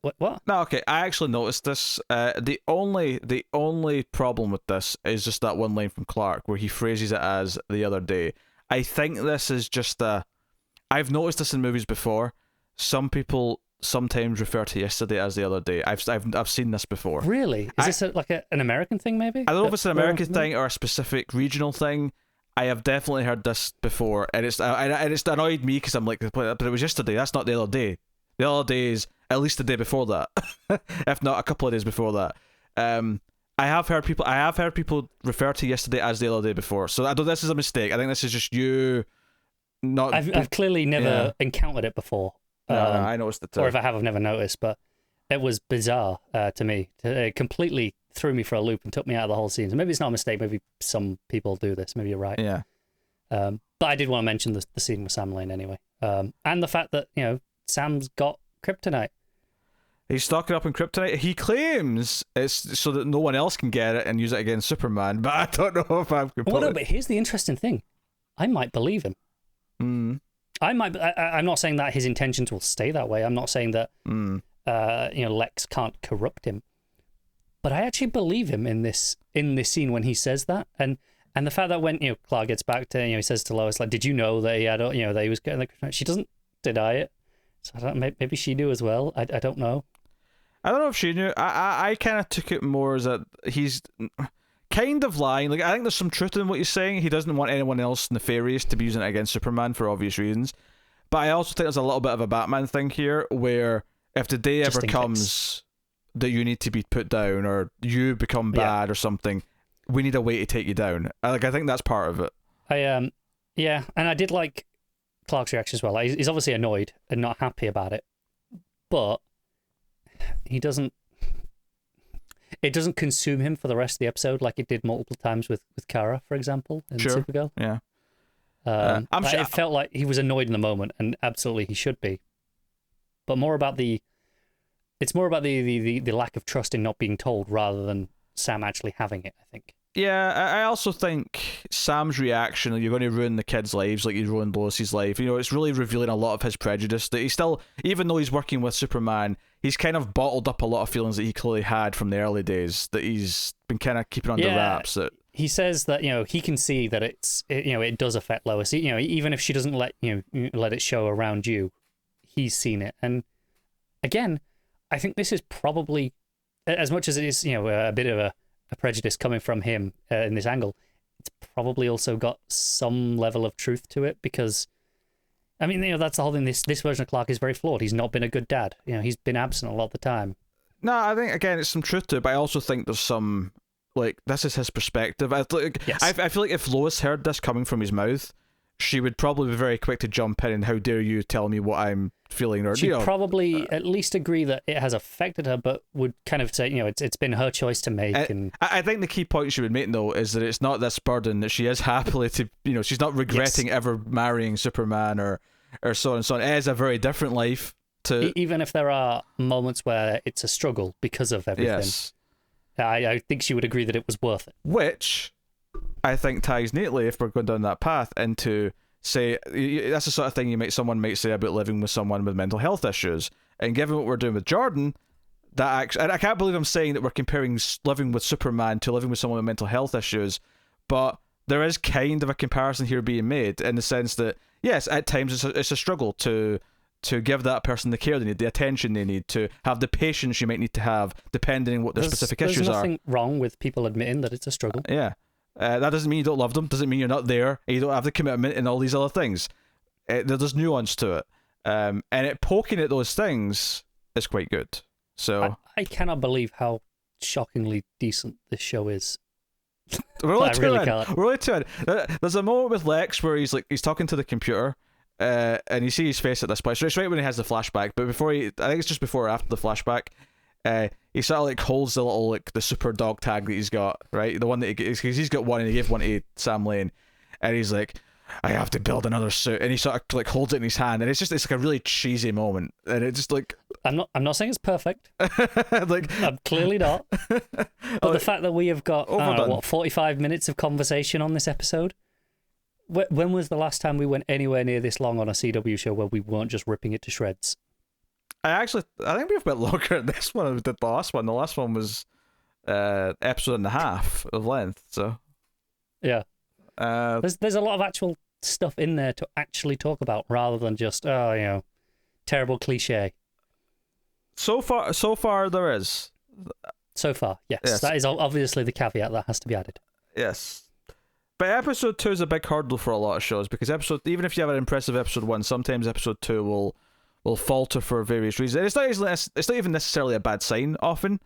"What?" No, okay. I actually noticed this. The only problem with this is just that one line from Clark where he phrases it as "the other day." I think this is just I've noticed this in movies before. Some people sometimes refer to yesterday as the other day. I've seen this before. Really? Is this like an American thing? Maybe I don't know if it's an American thing or a specific regional thing. I have definitely heard this before, and it's annoyed me because I'm like, but it was yesterday. That's not the other day. The other day is at least the day before that, if not a couple of days before that. I have heard people refer to yesterday as the other day before. So I don't. This is a mistake. I think this is just you. Not. I've clearly never encountered it before. No, I noticed it too. Or if I have, I've never noticed. But it was bizarre to me. It completely threw me for a loop and took me out of the whole scene. So maybe it's not a mistake. Maybe some people do this. Maybe you're right. Yeah. But I did want to mention the scene with Sam Lane anyway. And the fact that, Sam's got kryptonite. He's stocking up in kryptonite. He claims it's so that no one else can get it and use it against Superman, but I don't know if I'm completely... Well, no, but here's the interesting thing. I might believe him. I'm not saying that his intentions will stay that way. I'm not saying that Lex can't corrupt him. But I actually believe him in this scene when he says that. And the fact that when Clark gets back to he says to Lois, like, did you know that he had that he was getting the kryptonite? She doesn't deny it. So I don't, maybe she knew as well. I don't know. I don't know if she knew. I kind of took it more as that he's kind of lying. Like, I think there's some truth in what he's saying. He doesn't want anyone else nefarious to be using it against Superman for obvious reasons. But I also think there's a little bit of a Batman thing here, where if the day ever comes that you need to be put down or you become bad or something, we need a way to take you down. I think that's part of it. And I did like Clark's reaction as well. Like, he's obviously annoyed and not happy about it, but it doesn't consume him for the rest of the episode like it did multiple times with Kara, for example, in Supergirl. Yeah. It felt like he was annoyed in the moment, and absolutely he should be. But it's more about the lack of trust in not being told rather than Sam actually having it, I think. Yeah, I also think Sam's reaction, you're going to ruin the kids' lives like you ruined Lois's life. It's really revealing a lot of his prejudice, that he's still, even though he's working with Superman, he's kind of bottled up a lot of feelings that he clearly had from the early days that he's been kind of keeping under wraps. That he says that he can see that it does affect Lois. Even if she doesn't let it show around you, he's seen it. And again, I think this is probably, as much as it is a bit of a prejudice coming from him in this angle, it's probably also got some level of truth to it, because that's the whole thing. This version of Clark is very flawed. He's not been a good dad. He's been absent a lot of the time. No, I think again it's some truth to it, but I also think there's some, like, this is his perspective. I feel like if Lois heard this coming from his mouth, she would probably be very quick to jump in and how dare you tell me what I'm feeling, or she'd probably at least agree that it has affected her, but would kind of say it's been her choice to make. And I think the key point she would make though is that it's not this burden, that she is happily to she's not regretting ever marrying Superman or so on and so on. It is a very different life to, even if there are moments where it's a struggle because of everything. Yes, I think she would agree that it was worth it, which I think ties neatly, if we're going down that path, into, say, that's the sort of thing someone might say about living with someone with mental health issues. And given what we're doing with Jordan, and I can't believe I'm saying that we're comparing living with Superman to living with someone with mental health issues, but there is kind of a comparison here being made, in the sense that, yes, at times it's a struggle to give that person the care they need, the attention they need, to have the patience you might need to have, depending on what their specific issues are. There's nothing wrong with people admitting that it's a struggle. Yeah. That doesn't mean you don't love them, doesn't mean you're not there, and you don't have the commitment and all these other things. There's nuance to it. And it poking at those things is quite good. So I cannot believe how shockingly decent this show is. We're only two in. There's a moment with Lex where he's talking to the computer, and you see his face at this point. So it's right when he has the flashback, but I think it's just before or after the flashback. He sort of holds the little the super dog tag that he's got, right? The one that he's got one, and he gave one to Sam Lane, and he's like, I have to build another suit, and he sort of holds it in his hand, and it's like a really cheesy moment, and it's just like, I'm not saying it's perfect. I'm clearly not. But the fact that we have got 45 minutes of conversation on this episode. When was the last time we went anywhere near this long on a CW show where we weren't just ripping it to shreds? I think we've been longer than this one than we did the last one. The last one was episode and a half of length, so yeah. There's a lot of actual stuff in there to actually talk about, rather than just terrible cliche. So far there is. So far, yes. That is obviously the caveat that has to be added. Yes. But episode 2 is a big hurdle for a lot of shows, because even if you have an impressive episode 1, sometimes episode 2 will falter for various reasons. It's not even necessarily a bad sign often.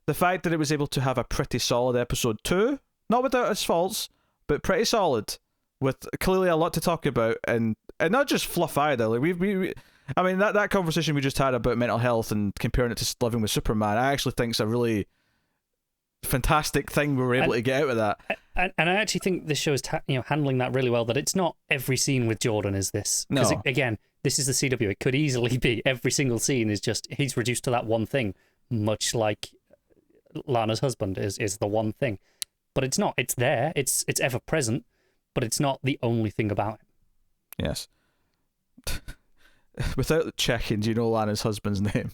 The fact that it was able to have a pretty solid episode 2, not without its faults, but pretty solid, with clearly a lot to talk about, and not just fluff either. Like I mean, that conversation we just had about mental health and comparing it to living with Superman, I actually think is a really fantastic thing we were able to get out of that. And I actually think this show is handling that really well, that it's not every scene with Jordan is this. Because, again, this is the CW. It could easily be every single scene is just, he's reduced to that one thing, much like Lana's husband is the one thing. But it's not. It's there. It's ever present, but it's not the only thing about it. Yes. Without checking, do you know Lana's husband's name?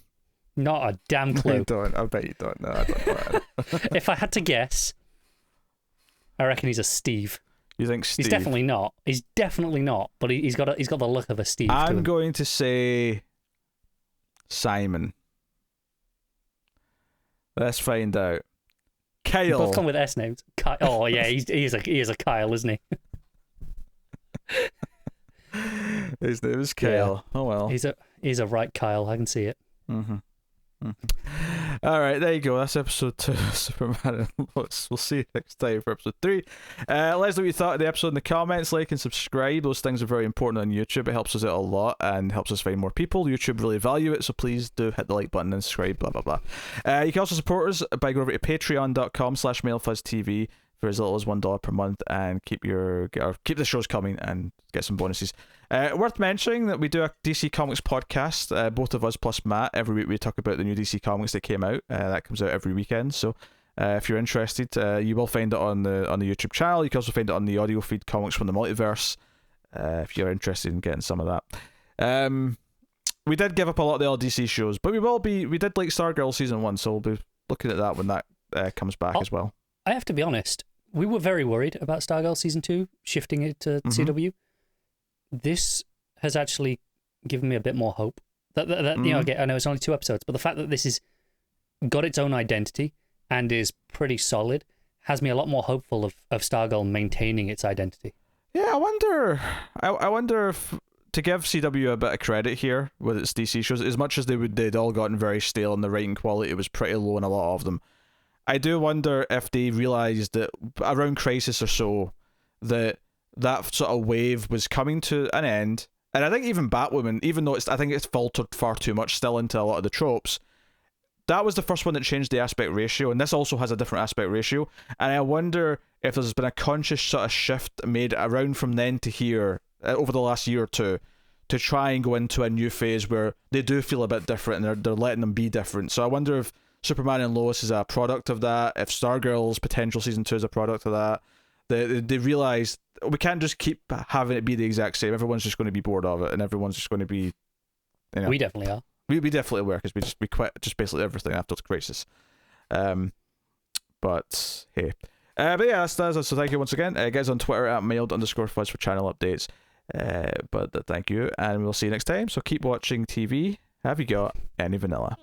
Not a damn clue. You don't. I bet you don't. No, I don't know. If I had to guess, I reckon he's a Steve. You think Steve? He's definitely not. He's definitely not. But he's got the look of a Steve. I'm going to say Simon. Let's find out. Kyle. You both come with S names. Oh yeah, he is a Kyle, isn't he? His name is Kyle. Yeah. Oh well. He's a right Kyle. I can see it. Mm-hmm. All right, there you go. That's episode 2 of Superman and Lois. We'll see you next time for episode 3. Let us know what you thought of the episode in the comments. Like and subscribe. Those things are very important on YouTube. It helps us out a lot and helps us find more people. YouTube really value it, so please do hit the like button and subscribe, blah blah blah. You can also support us by going over to patreon.com/mailfuzztv for as little as $1 per month and keep the shows coming and get some bonuses. Worth mentioning that we do a DC Comics podcast, both of us plus Matt. Every week we talk about the new DC Comics that came out. That comes out every weekend. So if you're interested, you will find it on the YouTube channel. You can also find it on the audio feed, Comics from the Multiverse, if you're interested in getting some of that. We did give up a lot of the old DC shows, but we did like Stargirl season 1, so we'll be looking at that when that comes back as well. I have to be honest, we were very worried about Stargirl season 2 shifting it to CW. This has actually given me a bit more hope. That again, I know it's only 2 episodes, but the fact that this has got its own identity and is pretty solid has me a lot more hopeful of Stargirl maintaining its identity. Yeah, I wonder if, to give CW a bit of credit here with its DC shows, as much as they'd all gotten very stale and the writing quality was pretty low in a lot of them, I do wonder if they realised that around Crisis or so that sort of wave was coming to an end. And I think even Batwoman, even though I think it's faltered far too much still into a lot of the tropes, that was the first one that changed the aspect ratio, and this also has a different aspect ratio. And I wonder if there's been a conscious sort of shift made around from then to here over the last year or two to try and go into a new phase where they do feel a bit different and they're letting them be different. So I wonder if Superman and Lois is a product of that, if Stargirl's potential season 2 is a product of that. They realised we can't just keep having it be the exact same. Everyone's just going to be bored of it, and everyone's just going to be... We definitely are. We definitely were, because we quit just basically everything after the Crisis. But hey. But yeah, that's so thank you once again. Guys on Twitter at mailed_fuzz for channel updates. But thank you, and we'll see you next time. So keep watching TV. Have you got any vanilla?